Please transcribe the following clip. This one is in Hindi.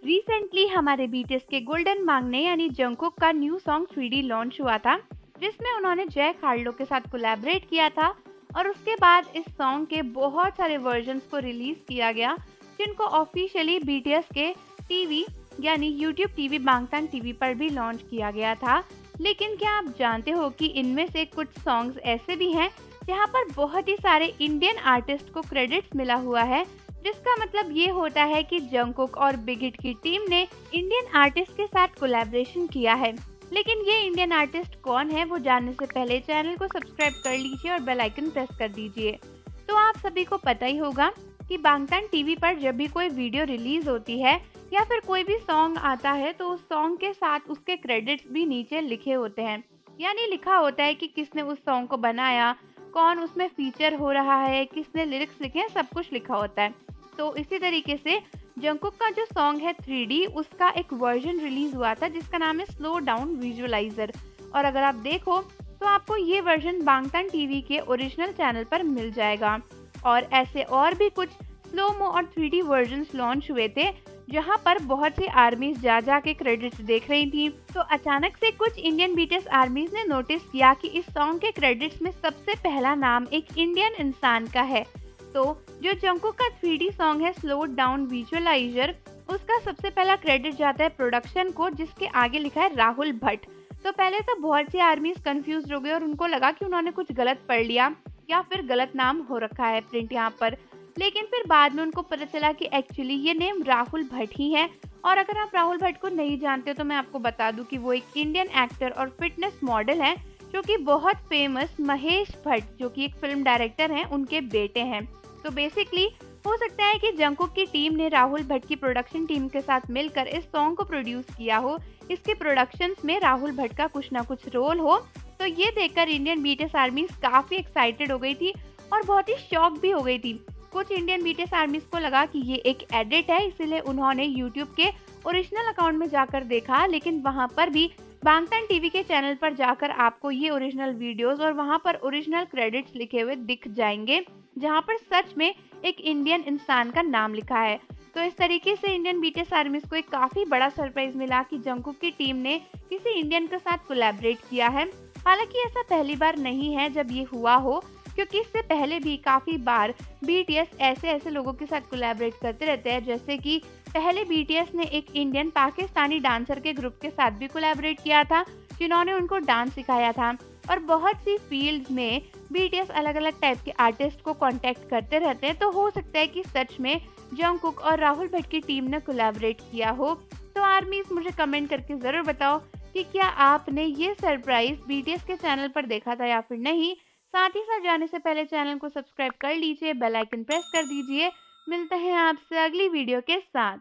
रिसेंटली हमारे बीटीएस के गोल्डन मांगने यानी जंगकुक का न्यू सॉन्ग 3D लॉन्च हुआ था, जिसमें उन्होंने जैक हार्लो के साथ कोलैबोरेट किया था। और उसके बाद इस सॉन्ग के बहुत सारे वर्जन्स को रिलीज किया गया, जिनको ऑफिशियली बीटीएस के टीवी यानी यूट्यूब टीवी बांगतान टीवी पर भी लॉन्च किया गया था। लेकिन क्या आप जानते हो कि इनमें से कुछ सॉन्ग्स ऐसे भी हैं जहां पर बहुत ही सारे इंडियन आर्टिस्ट को क्रेडिट्स मिला हुआ है, जिसका मतलब ये होता है कि जंगकुक और बिग हिट की टीम ने इंडियन आर्टिस्ट के साथ कोलैबोरेशन किया है। लेकिन ये इंडियन आर्टिस्ट कौन है, वो जानने से पहले चैनल को सब्सक्राइब कर लीजिए और बेल आइकन प्रेस कर दीजिए। तो आप सभी को पता ही होगा कि बांगतान टीवी पर जब भी कोई वीडियो रिलीज होती है या फिर कोई भी सॉन्ग आता है, तो उस सॉन्ग के साथ उसके क्रेडिट्स भी नीचे लिखे होते हैं। यानी लिखा होता है कि किसने उस सॉन्ग को बनाया, कौन उसमें फीचर हो रहा है, किसने लिरिक्स लिखे हैं, सब कुछ लिखा होता है। तो इसी तरीके से जंगकुक का जो सॉन्ग है 3D, उसका एक वर्जन रिलीज हुआ था जिसका नाम है स्लो डाउन विजुअलाइजर। और अगर आप देखो तो आपको ये वर्जन बांगतान टीवी के ओरिजिनल चैनल पर मिल जाएगा। और ऐसे और भी कुछ स्लोमो और 3D वर्जन्स लॉन्च हुए थे, जहां पर बहुत सी आर्मीज जा के क्रेडिट्स देख रही थी। तो अचानक से कुछ इंडियन बीटीएस आर्मीज ने नोटिस किया कि इस सॉन्ग के क्रेडिट्स में सबसे पहला नाम एक इंडियन इंसान का है। तो जो जंगकुक का 3D सॉन्ग है स्लो डाउन विजुअलाइजर, उसका सबसे पहला क्रेडिट जाता है प्रोडक्शन को, जिसके आगे लिखा है राहुल भट्ट। तो पहले तो बहुत सी आर्मीज कंफ्यूज हो गए और उनको लगा कि उन्होंने कुछ गलत पढ़ लिया या फिर गलत नाम हो रखा है प्रिंट यहाँ पर। लेकिन फिर बाद में उनको पता चला कि एक्चुअली ये नेम राहुल भट्ट ही है। और अगर आप राहुल भट्ट को नहीं जानते तो मैं आपको बता दूं कि वो एक इंडियन एक्टर और फिटनेस मॉडल है, जो कि बहुत फेमस महेश भट्ट, जो कि एक फिल्म डायरेक्टर हैं, उनके बेटे हैं। तो बेसिकली हो सकता है कि जंगकुक की टीम ने राहुल भट्ट की प्रोडक्शन टीम के साथ मिलकर इस सॉन्ग को प्रोड्यूस किया हो, इसके प्रोडक्शंस में राहुल भट्ट का कुछ ना कुछ रोल हो। तो ये देखकर इंडियन बीटीएस आर्मीज काफी एक्साइटेड हो गई थी और बहुत ही शॉक भी हो गई थी। कुछ इंडियन बीटीएस आर्मीज को लगा कि ये एक एडिट है, इसीलिए उन्होंने यूट्यूब के ओरिजिनल अकाउंट में जाकर देखा, लेकिन वहां पर भी बांगतान टीवी के चैनल पर जाकर आपको ये ओरिजिनल वीडियोस और वहां पर ओरिजिनल क्रेडिट्स लिखे हुए दिख जाएंगे, जहां पर सच में एक इंडियन इंसान का नाम लिखा है। तो इस तरीके से इंडियन बीटीएस आर्मीज को एक काफी बड़ा सरप्राइज मिला कि जंगकुक की टीम ने किसी इंडियन के साथ कोलैबोरेट किया है। हालांकि ऐसा पहली बार नहीं है जब ये हुआ हो, क्योंकि इससे पहले भी काफी बार बीटीएस ऐसे लोगों के साथ कोलैबोरेट करते रहते हैं। जैसे कि पहले बीटीएस ने एक इंडियन पाकिस्तानी डांसर के ग्रुप के साथ भी कोलैबोरेट किया था, जिन्होंने उनको डांस सिखाया था। और बहुत सी फील्ड्स में बीटीएस अलग अलग टाइप के आर्टिस्ट को कांटेक्ट करते रहते हैं। तो हो सकता है कि सच में जंगकुक और राहुल भट्ट की टीम ने कोलैबोरेट किया हो। तो आर्मीज मुझे कमेंट करके जरूर बताओ कि क्या आपने ये सरप्राइज बीटीएस के चैनल पर देखा था या फिर नहीं। साथ ही साथ जाने से पहले चैनल को सब्सक्राइब कर लीजिए, बेल आइकन प्रेस कर दीजिए। मिलते हैं आपसे अगली वीडियो के साथ।